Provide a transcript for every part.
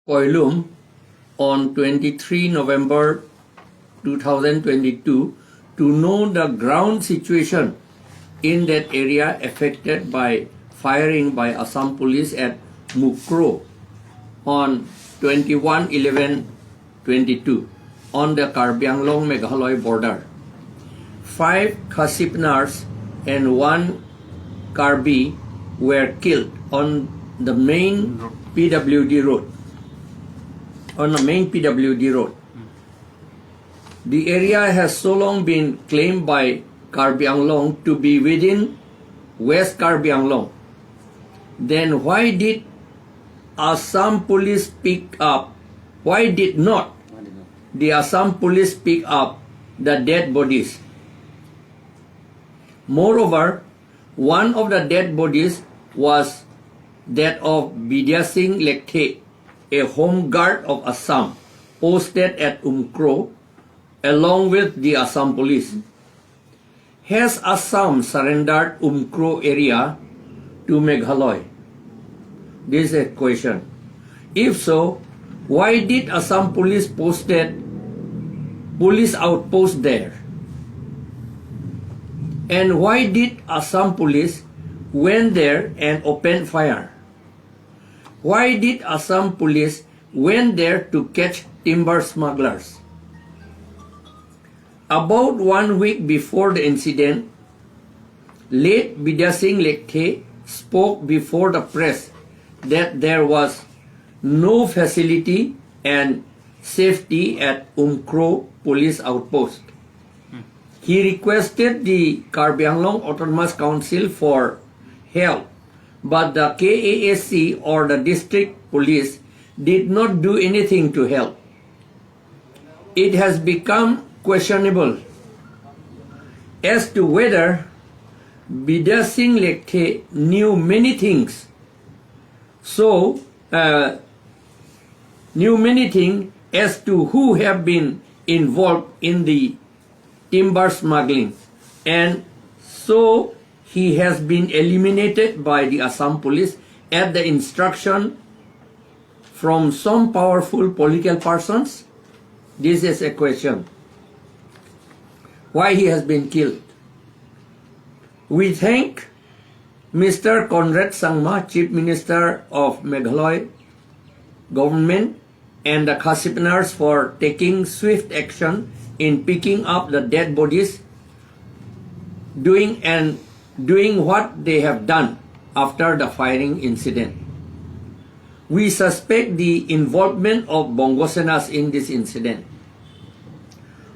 Koilum on 23 November 2022 to know the ground situation in that area affected by firing by Assam police at Mukroh on 21/11/22 on the Karbi-Anglong Meghalaya border. 5 Khasipnars and 1 Karbi were killed on the main PWD road. The area has so long been claimed by Karbi-Anglong to be within West Karbi-Anglong. Then why did Assam police pick up? Why did not the Assam police pick up the dead bodies? Moreover, one of the dead bodies was that of Bidya Singh Lekhe, a home guard of Assam posted at Mukroh along with the Assam police. Has Assam surrendered Mukroh area to Meghalaya? This is a question. If so, why did Assam police posted police outpost there? And why did Assam police went there and opened fire? Why did Assam police went there to catch timber smugglers? About 1 week before the incident, late Bidya Singh Lekhe spoke before the press that there was no facility and safety at Mukroh police outpost. He requested the Karbi-Anglong Autonomous Council for help, but the KASC or the district police did not do anything to help. It has become questionable as to whether Bidya Singh Lekhe knew many things as to who have been involved in the timber smuggling, and so he has been eliminated by the Assam police at the instruction from some powerful political persons. This is a question. Why he has been killed? We thank Mr. Conrad Sangma, Chief Minister of Meghalaya government, and the Khasipnars for taking swift action in picking up the dead bodies, doing what they have done after the firing incident. We suspect the involvement of Bongosenas in this incident.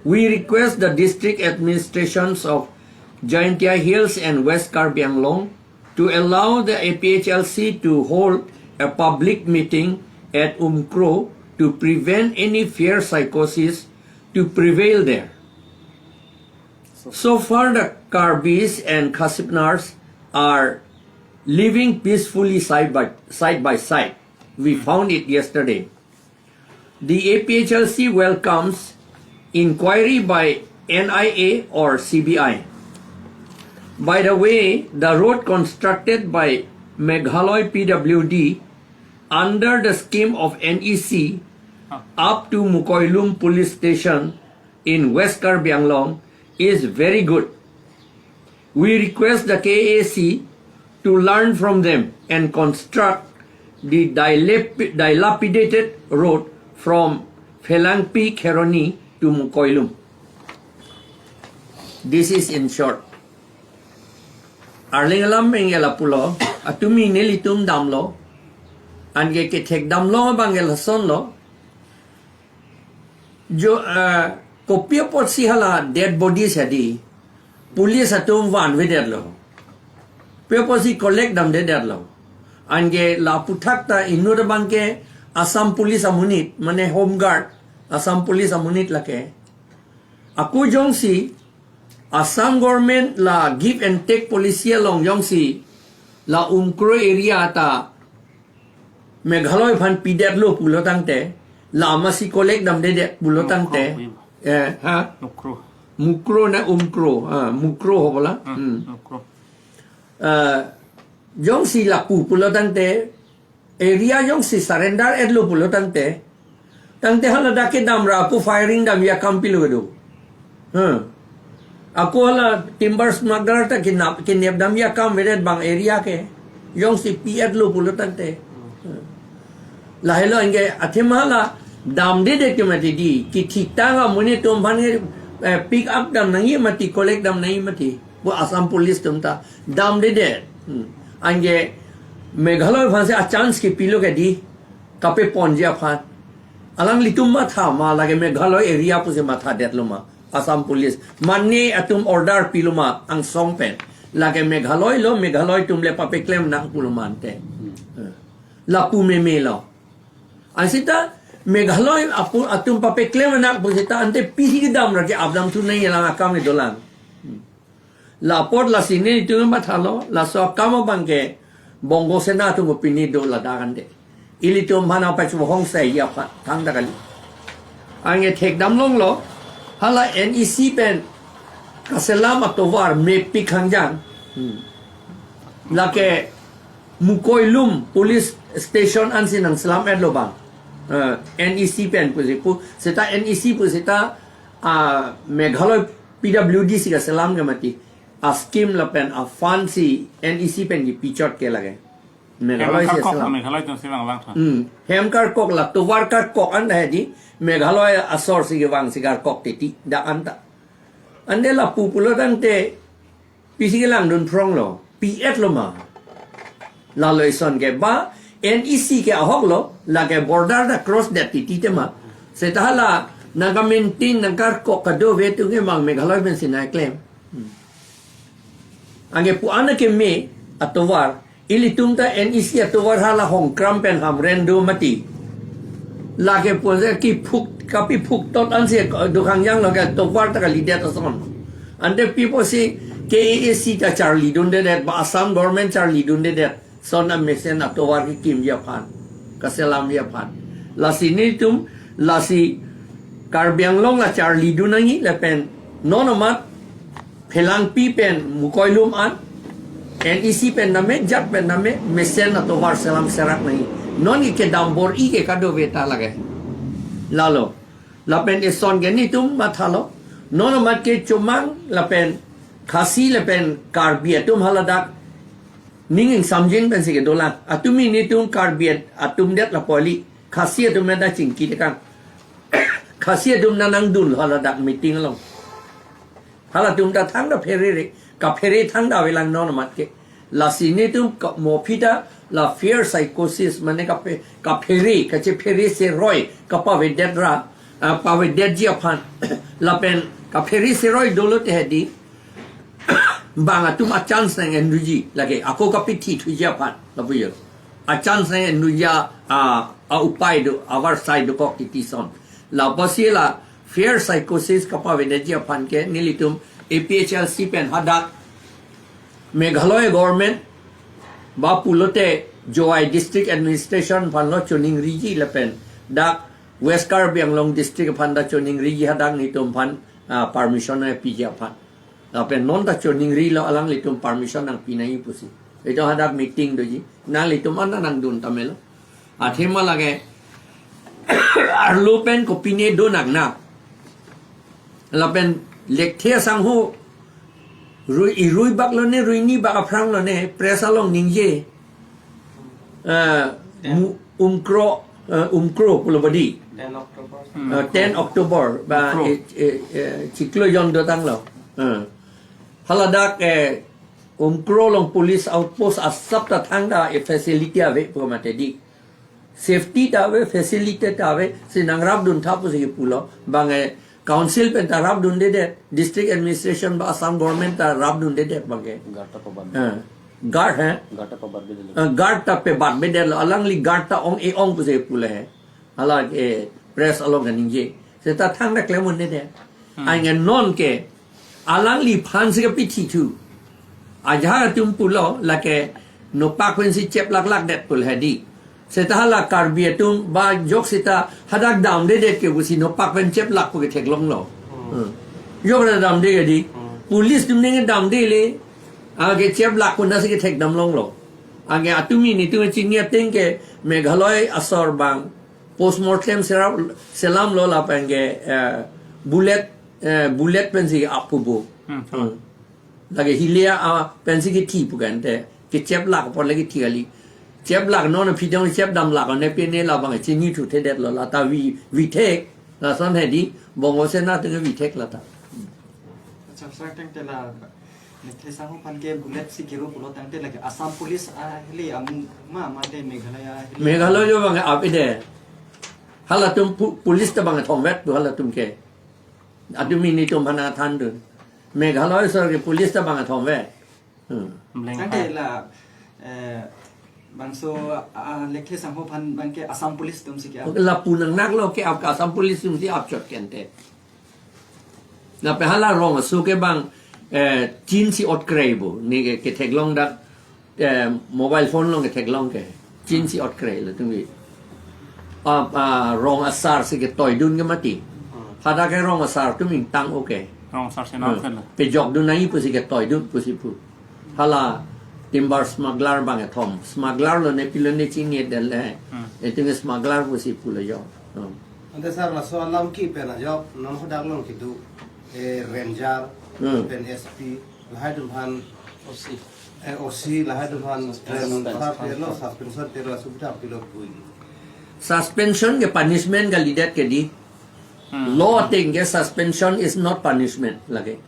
We request the district administrations of Jaintia Hills and West Karbi-Anglong to allow the Aphlc to hold a public meeting at Mukroh to prevent any fear psychosis to prevail there. So far, the Karbis and Khasipnars are living peacefully side by side. We found it yesterday. The Aphlc welcomes inquiry by NIA or CBI. By the way, the road constructed by Meghalaya PWD under the scheme of NEC up to Mukroh police station in West Karbi-Anglong is very good. We request the KAC to learn from them and construct the dilapidated road from Pherangke to Mukroh. This is in short. Arlingalam engela pulo atumi nelitum damlo ange ke thek damlo bangel sonlo jo kopia potsi hala dead bodies hadi police atum van vederlo peposi collect dam derlo ange la Aphuthak ta inur bangke Assam police amunit mane home guard Assam police amunit lake aku jongsi Assam government la give and take policy along jongsi la Mukroh area ta Meghalaya phan piderlo pulo tangte la amasi collect dam de pulo tangte Mukroh na Mukroh hobola Jong si la pulo tangte area yung si surrender edlo pulo tante hala dake damra aku firing dam ya kampilu do aku hala timber smuggler ta kinep dam ya kam vedet bang area ke yung si pi edlo pulo tante lahelo inge athimala dam de ke mati di ki thikta ga mune tum bhan pick up dam nangi mati collect dam nangi mati bu Assam police tumta dam de ange Meghalaya phan se a chance ki pilo ke di kape ponjia phan alang litum ma tha ma lage Meghalaya area pu se ma tha det luma Assam police manne atum order piluma ang songpen lage Meghalaya tum le pape claim nang pulumante la pu me lo asita Meghalaya atum pape claim nak pu sita ante pisi ki dam rake abdam tu nahi lang akam ni dolan la port la sine tu ma tha lo la so kam bangke bongo sena tu pini do la dagan de ili tu mana pa chu hong sai ya pha thang da kali ange thek dam long lo hala NEC pen kaselam atovar me pi khangjang la ke Mukroh.Along police station an sinang slam edlo bang NEC pen pu seta NEC pu seta Meghalaya PWD si kaselam ga mati a scheme la pen a fancy NEC pen ki pichot ke lage Meghalaya se salam Meghalaya tu sibang lang tha hem kar kok la to war kar kok an hai di Meghalaya asor si ge wang sigar kok ti da anta ande la pupulo dan te pisi ge lang dun prong lo PS lo ma la loison ke ba NEC ke ahok lo la ke border da cross that ti te ma se ta la naga maintain nagar kok ka do ve tu ge mang Meghalaya ben sinai claim ange pu ana ke me atovar ili tumta NEC atovar hala hong kram pen ham rendo mati lage pu ki phuk kapi phuk tot an se do khang yang lo ga tovar ta li det son and the people say KAC ta Charlie dun de that ba Assam government Charlie dun de that son a mesen atovar ki kim ya phan kaselam ya phan la sini tum la si Karbiang long la Charlie dun ngi le pen nonomat Pherangke pen Mukroh.Along an NEC pen name jat pen name mesen atovar salam serak nahi non ke dambor I ke kado veta lage lalo la pen eson ge ni tum mathalo non mat ke chumang la pen khasi la pen karbia tum haladak ninging samjing pen se ke dolan atumi ni tum karbiet atum det la poli khasi tum da chingki te kan khasi tum nanang dun haladak meeting long hala tum ta thang da pheri ka pheri thang da velang non mat ke la sine tum mo phita la fear psychosis mane ka pheri ka che pheri se roi ka pa ve dedra pa ve dedji aphan la pen ka pheri se roi dolo te hedi banga tum a chance nang energy lage ako ka pithi thu ja phan la buyo a chance nang energy a upai do our side do ko ti son la basila fear psychosis kapa venegia phanke nilitum APHLC pen hadak Meghalaya government ba pulote Joy district administration phanlo choning riji lapen dak West Karbiang district phanda choning riji hadak nitum phan permission na pija phan lapen non ta choning ri lo alang litum permission nang pinai pusi ito hadak meeting doji na litum ana nang dun tamelo athema lage arlo pen ko pine do nak na la pen lekthe sang ho rui bak lo ne rui ni bak aprang lo ne presa long ningje Mukroh pulo badi 10 October ba chiklo yon do tang lo haladak Mukroh long police outpost asap ta thang da facility ave pamate di safety ta ave facility ta ave sinangrab dun tha pu se pulo bange council pen ta rab dun de district administration ba Assam government ta rab dun de bange guard hai guard ta pe bat be de alang li guard ta ong e ong pu se pule hai hala ke press along ganing je se ta thang da klemon de ai ngan non ke alang li phan se ke pithi thu aja tum pulo la ke no pa kwen si chep lak lak det pul hadi setahla karbiatum ba jok sita hadak dam de ke busi no pak pen chep lak ko ke thek long lo yok ra dam de di police tum ne dam de le age chep lak ko na se ke thek dam long lo Age atumi ni tu chinia tengke Meghalaya asor bang postmortem selam lola penge bullet pensi apubo lagi hilia pensi ki ti bukan te ki chep lak pon lagi ti kali chep lak non pidong chep dam lak ne pe ne la bang chini tu te det lola ta vi take la son he di bongo se na te vi take la ta Macam saya tengok lah Nekhe sahu pan ke bulat si kiro pulau tangte lagi Assam Police ahli ma made Meghalaya jo bang ap ide hala tum police ta bang thong vet hala tum ke atumi ni tum hana than dun Meghalaya sor ke police ta bang thong vet tangte lah bang so lekhe sahu pan bang ke Assam Police tum si ke la punang nak lo ke ap ka Assam police tum si ap chot ken te la pe hala rong su ke bang Chin si ot krei bu ni ke tek long dak mobile phone long ke tek long ke Chin si ot krei la tung wi rong asar si ke toy dun ke mati pada ke rong asar tu min tang oke rong asar se non kan la pe jok dun nai pu si ke toy dun pu si pu hala timbar smuggler bang e thom smuggler lo ne pilon ne chin ne del e tu smuggler pu si pu la yo Ante sar la so alam ki pena job non hodak long ki du ranger pen SP lahai dun han OC lahai dun han lo suspension te lo subta pilot pui suspension ke punishment ka lidat ke di law thing ke suspension is not punishment lage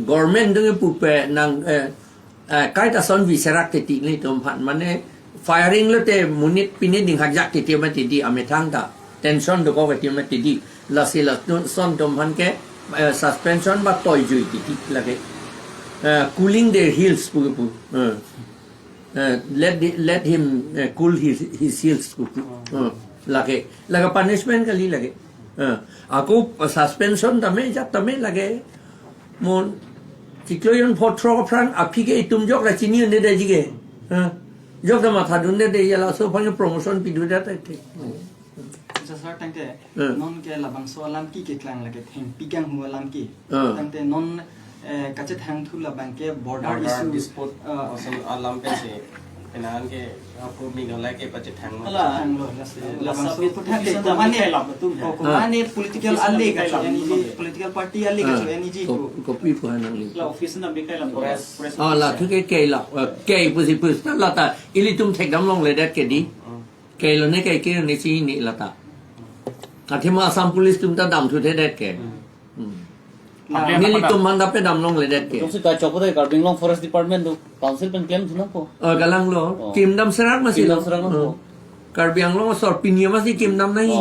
government dung pu pe nang kai ta son vi serak te ti ni tom phan mane firing lo te munit pinit ding hajak te te ma ti di ame thang ta tension do ko ti ma ti di la si la son tom phan ke suspension ba toy jui ti lage cooling their heels pu let him cool his heels pu lage punishment ka li lage aku suspension tame jat tame lage mon tikloyon potro prang apike itum jok la chini ne de jige jok da matha dun de yala so phang promotion pi du da ta Saya tengok non ke labang so alam ki ke klang lagi theng pigang hu alam ki tengok non kacet hang tu labang ke border issue dispute asal alam pe se penan ke aku Meghalaya ke pacet hang hang lo labang so putha ke kumane political alli ka yani political party alli ka yani ji copy pu hanang li la office na bikai lam press la thu ke la ke pu si pu la ta ili tum thek dam long le dat ke di ke lo ne ke ne chi ni la ta Athima Assam Police tum ta dam thu the det ke ni li tum man da pe dam long le det ke Jong si ka chok de Karbing Long Forest Department do council pen claim thuna po galang lo kim dam serak ma si Kim dam serak lo Karbiang long sor pinya ma si kim dam nai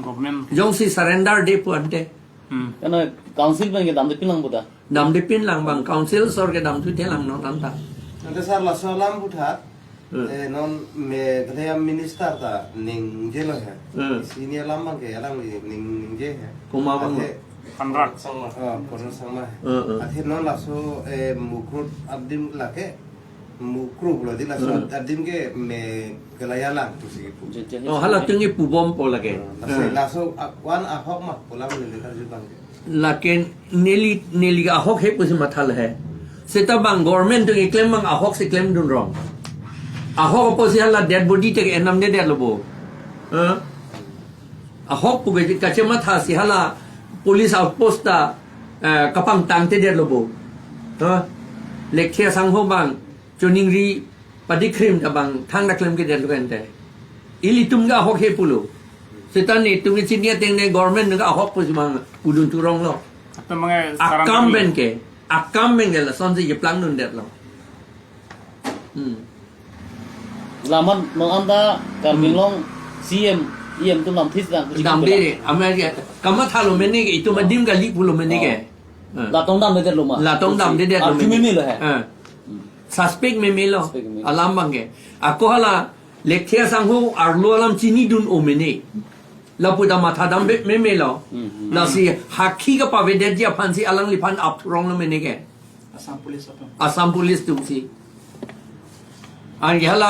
government jong si surrender de pu ante kana council pen ke dam de pilang buta dam de pin lang bang council sor ke dam thu the lang no tam ta Ante sar la so alam buthat non Meghalaya minister ta ning je lo hai senior lambang ke alang ning je hai kuma bang Kanrat sama koran sama akhir non la so Mukroh abdim la ke Mukroh lo di la so abdim ke Meghalaya lang tu si pu oh hala tungi pu bom po la ke la so wan ahok ma polam le kar ju bang la ke neli ga hok he pu si mathal hai seta bang government tungi claim bang ahok si claim dun wrong ahok po si hala dead body te enam de dead lobo ahok pu ge ka chema tha si hala police outpost ta kapang tang te dead lobo lekhe sang ho bang chuning ri padikrim ta bang thang na claim ke dead lo kan te ili tum ga ahok he pulo setan ni tum ni chinia teng ne government ga ahok pu si mang udun turong lo atau mga akam ben ke akam ben ge la son si ye plang nun dead lo laman no anda Karbing Long CM EM tu lam this dan dam de amai ke kama thalo men ni itu madim ga li pulo men ni ke la tong dam de lo ma la tong dam de ar kimi mi lo hai suspect me melo alam bang ke ako hala lekthia sang ho arlo alam chini dun o men ni la pu da matha dam me melo la si hakhi ka pa ve de ja phan si alang li phan up rong lo men ni ke Assam Police atau Assam Police tu si Ang hala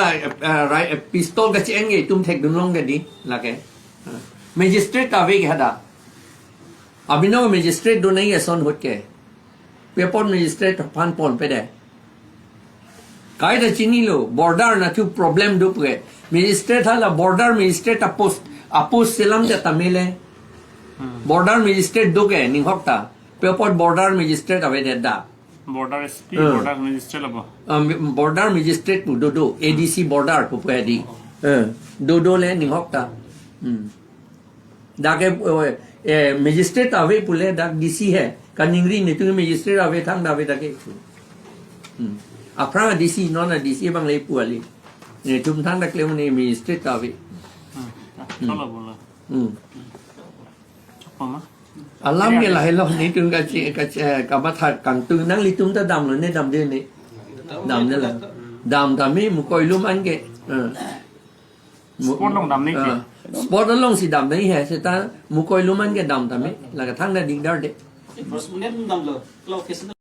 pistol ka cheng ge tum thek dun long ge di la ke magistrate ka ve ge hada abino magistrate do nai son hot ke pe pon magistrate phan pon pe de cái đó chỉ lo border na tu problem du pue magistrate hala border magistrate apos selam de tamile border magistrate do ke ning hokta pepot border magistrate ave de da border SP border register labo border magistrate pu do ADC border pu pue di do le ning hokta da ke magistrate ave pule da DC hai kaningri ne tu magistrate ave thang da ave da ke Aphrang DC non DC bang le pu ali ne tum thang da klem ne magistrate ave sala bola pama alam ke lai lo ni tung ka ma tha kang tu nang li tum ta dam lo ne dam de ne dam ne la dam ta mi mu koi lum an ke sport long dam ni ki sport long si dam nei hai se ta mu koi lum an ke dam ta mi la ka thang da ding dar de First, nem dam lo, lo